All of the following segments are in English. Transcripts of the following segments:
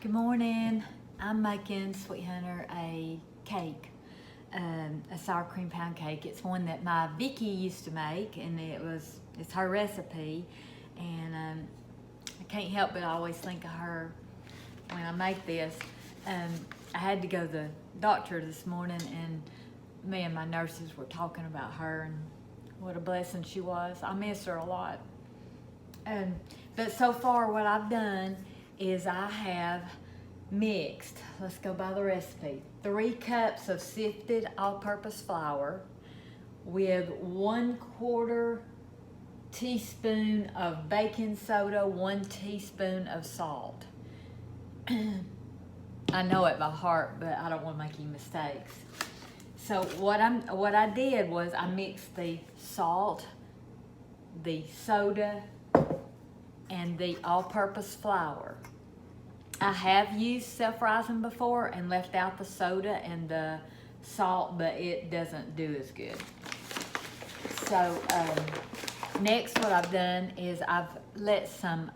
Good morning. I'm making Sweet Hunter a cake, a sour cream pound cake. It's one that my Vicki used to make, and it's her recipe. And I can't help but always think of her when I make this. I had to go to the doctor this morning, and me and my nurses were talking about her and what a blessing she was. I miss her a lot. But so far what I've done is I have mixed, let's go by the recipe, 3 cups of sifted all-purpose flour with 1/4 teaspoon of baking soda, 1 teaspoon of salt. I know it by heart, but I don't want to make any mistakes. So what I did was I mixed the salt, the soda, and the all-purpose flour. I have used self-rising before and left out the soda and the salt, but it doesn't do as good. So next what I've done is I've let some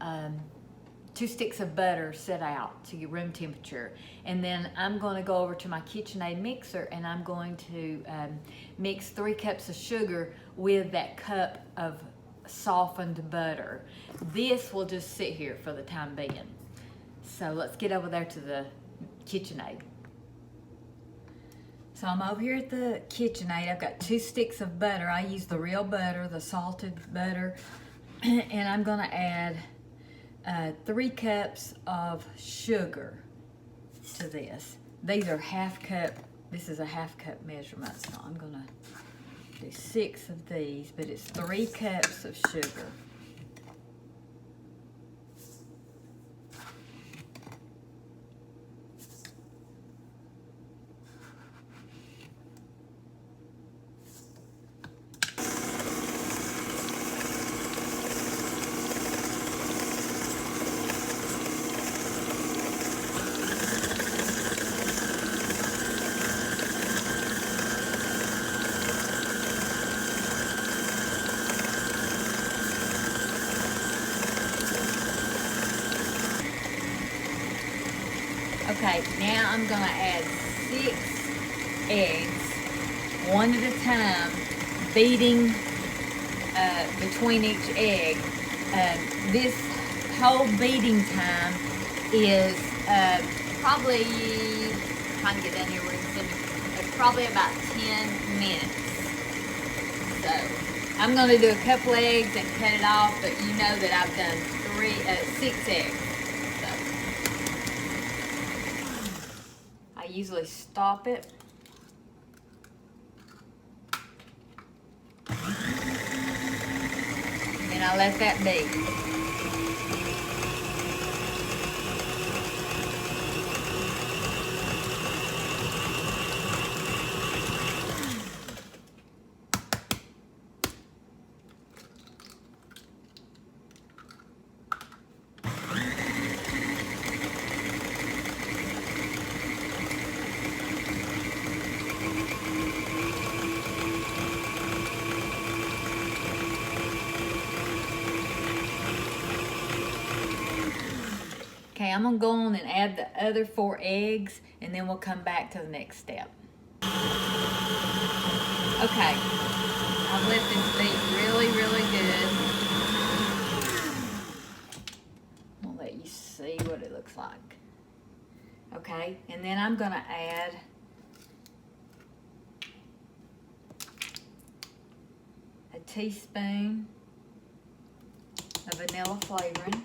2 sticks of butter sit out to get room temperature, and then I'm going to go over to my KitchenAid mixer and I'm going to mix 3 cups of sugar with that cup of softened butter. This will just sit here for the time being. So let's get over there to the KitchenAid. So I'm over here at the KitchenAid. I've got 2 sticks of butter. I use the real butter, the salted butter, and I'm going to add 3 cups of sugar to this. These are half cup. This is a half cup measurement, so I'm going to do 6 of these, but it's 3 cups of sugar. Okay, now I'm going to add 6 eggs, one at a time, beating between each egg. This whole beating time is probably, trying to get down here where you can see, probably about 10 minutes. So I'm going to do a couple eggs and cut it off, but you know that I've done 6 eggs. I usually stop it. And I let that be. Okay, I'm gonna go on and add the other 4 eggs, and then we'll come back to the next step. Okay, I've let this beat really, really good. I'll let you see what it looks like. Okay, and then I'm gonna add a teaspoon of vanilla flavoring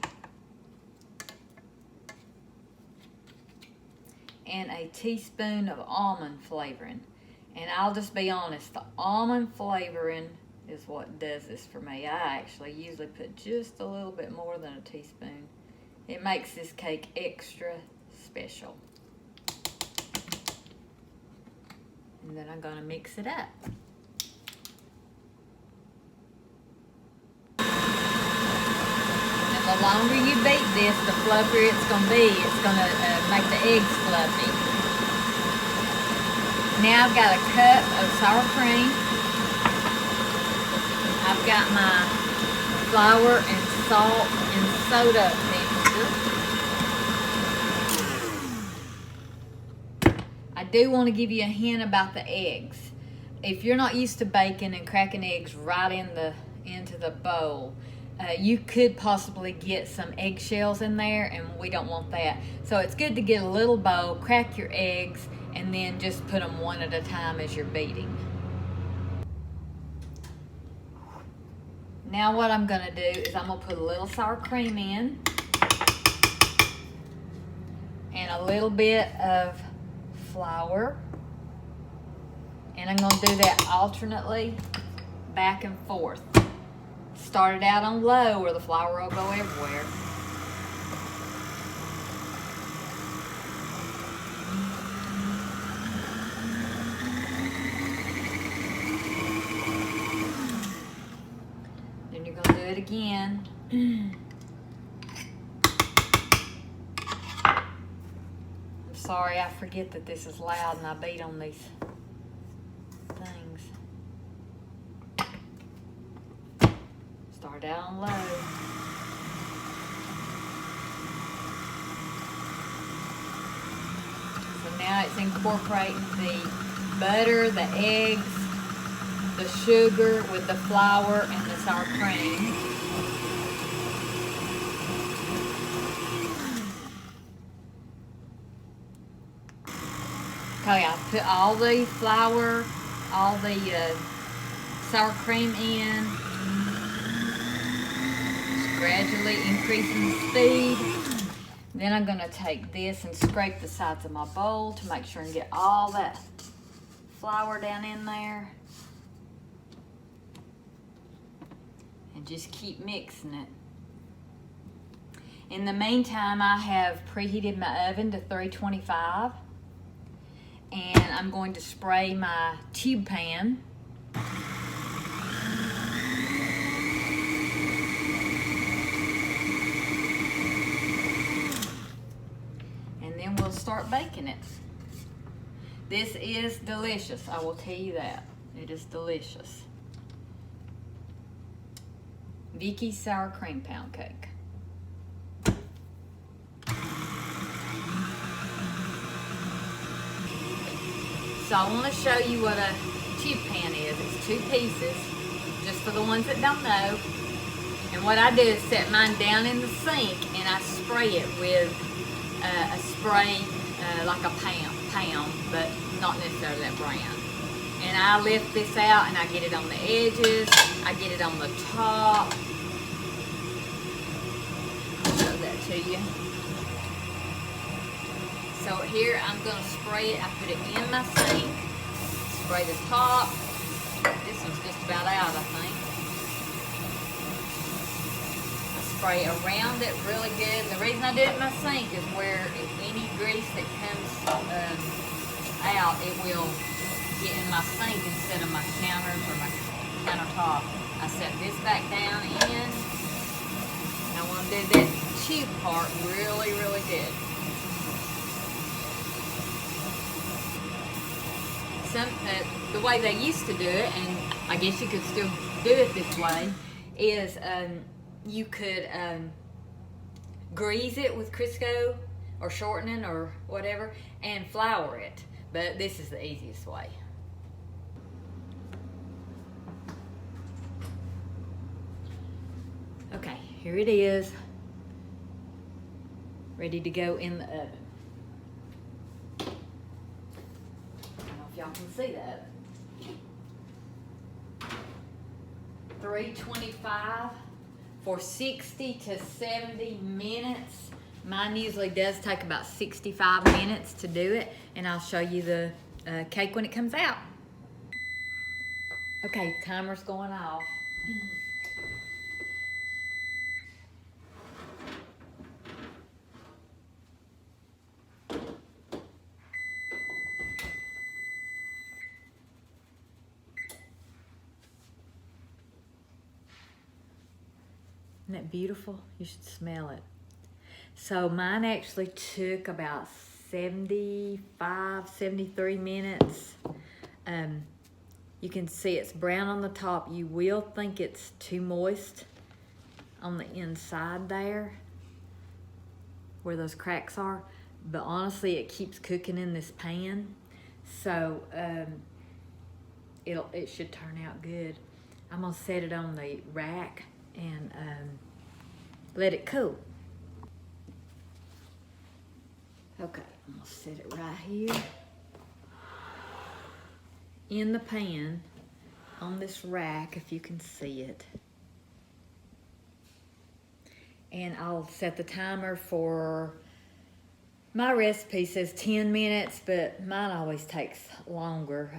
and a teaspoon of almond flavoring. And I'll just be honest, the almond flavoring is what does this for me. I actually usually put just a little bit more than a teaspoon. It makes this cake extra special. And then I'm gonna mix it up. The longer you beat this, the fluffier it's going to be. It's going to make the eggs fluffy. Now I've got a cup of sour cream. I've got my flour and salt and soda mixture. do want to give you a hint about the eggs. If you're not used to baking and cracking eggs right into the bowl, you could possibly get some eggshells in there, and we don't want that. So it's good to get a little bowl, crack your eggs, and then just put them one at a time as you're beating. Now what I'm gonna do is I'm gonna put a little sour cream in and a little bit of flour, and I'm gonna do that alternately back and forth. Start it out on low where the flour will go everywhere. Then you're gonna do it again. I'm sorry, I forget that this is loud and I beat on these things. Start out on low. So now it's incorporating the butter, the eggs, the sugar with the flour and the sour cream. Okay, I put all the flour, all the sour cream in. Just gradually increasing the speed. Then I'm gonna take this and scrape the sides of my bowl to make sure and get all that flour down in there. And just keep mixing it. In the meantime, I have preheated my oven to 325. And I'm going to spray my tube pan. And then we'll start baking it. This is delicious, I will tell you that. It is delicious. Vicki's sour cream pound cake. So I want to show you what a tube pan is. It's 2 pieces, just for the ones that don't know. And what I do is set mine down in the sink and I spray it with a spray like a pound, but not necessarily that brand. And I lift this out and I get it on the edges, I get it on the top. I'll show that to you. So here I'm going to spray it. I put it in my sink, spray the top. This one's just about out, I think. I spray around it really good. The reason I do it in my sink is where if any grease that comes out, it will get in my sink instead of my counters or my countertop. I set this back down in. And I want to do that tube part really, really good. The way they used to do it, and I guess you could still do it this way, is you could grease it with Crisco or shortening or whatever and flour it. But this is the easiest way. Okay, here it is, ready to go in the oven. Y'all can see that. 325 for 60 to 70 minutes. Mine usually does take about 65 minutes to do it, and I'll show you the cake when it comes out. Okay, timer's going off. Isn't that beautiful? You should smell it. So mine actually took about 75, 73 minutes. You can see it's brown on the top. You will think it's too moist on the inside there, where those cracks are. But honestly, it keeps cooking in this pan. So it should turn out good. I'm gonna set it on the rack and let it cool. Okay, I'm gonna set it right here in the pan on this rack, if you can see it. And I'll set the timer for, my recipe says 10 minutes, but mine always takes longer.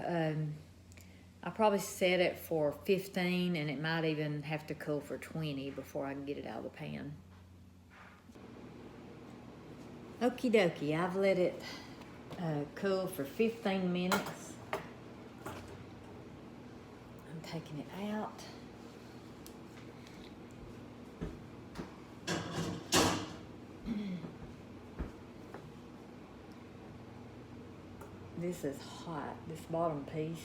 I probably set it for 15, and it might even have to cool for 20 before I can get it out of the pan. Okie dokie, I've let it cool for 15 minutes. I'm taking it out. This is hot, this bottom piece.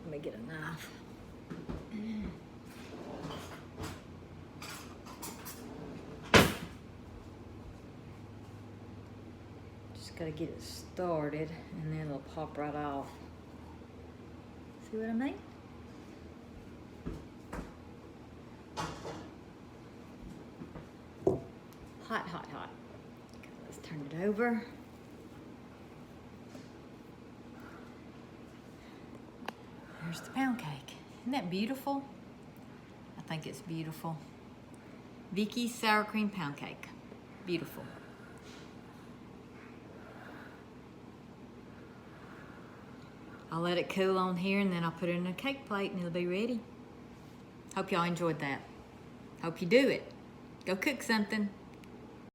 Let me get a knife. Just gotta get it started and then it'll pop right off. See what I mean? Hot, hot, hot. Okay, let's turn it over. Here's the pound cake. Isn't that beautiful? I think it's beautiful. Vicki's sour cream pound cake. Beautiful. I'll let it cool on here and then I'll put it in a cake plate and it'll be ready. Hope y'all enjoyed that. Hope you do it. Go cook something.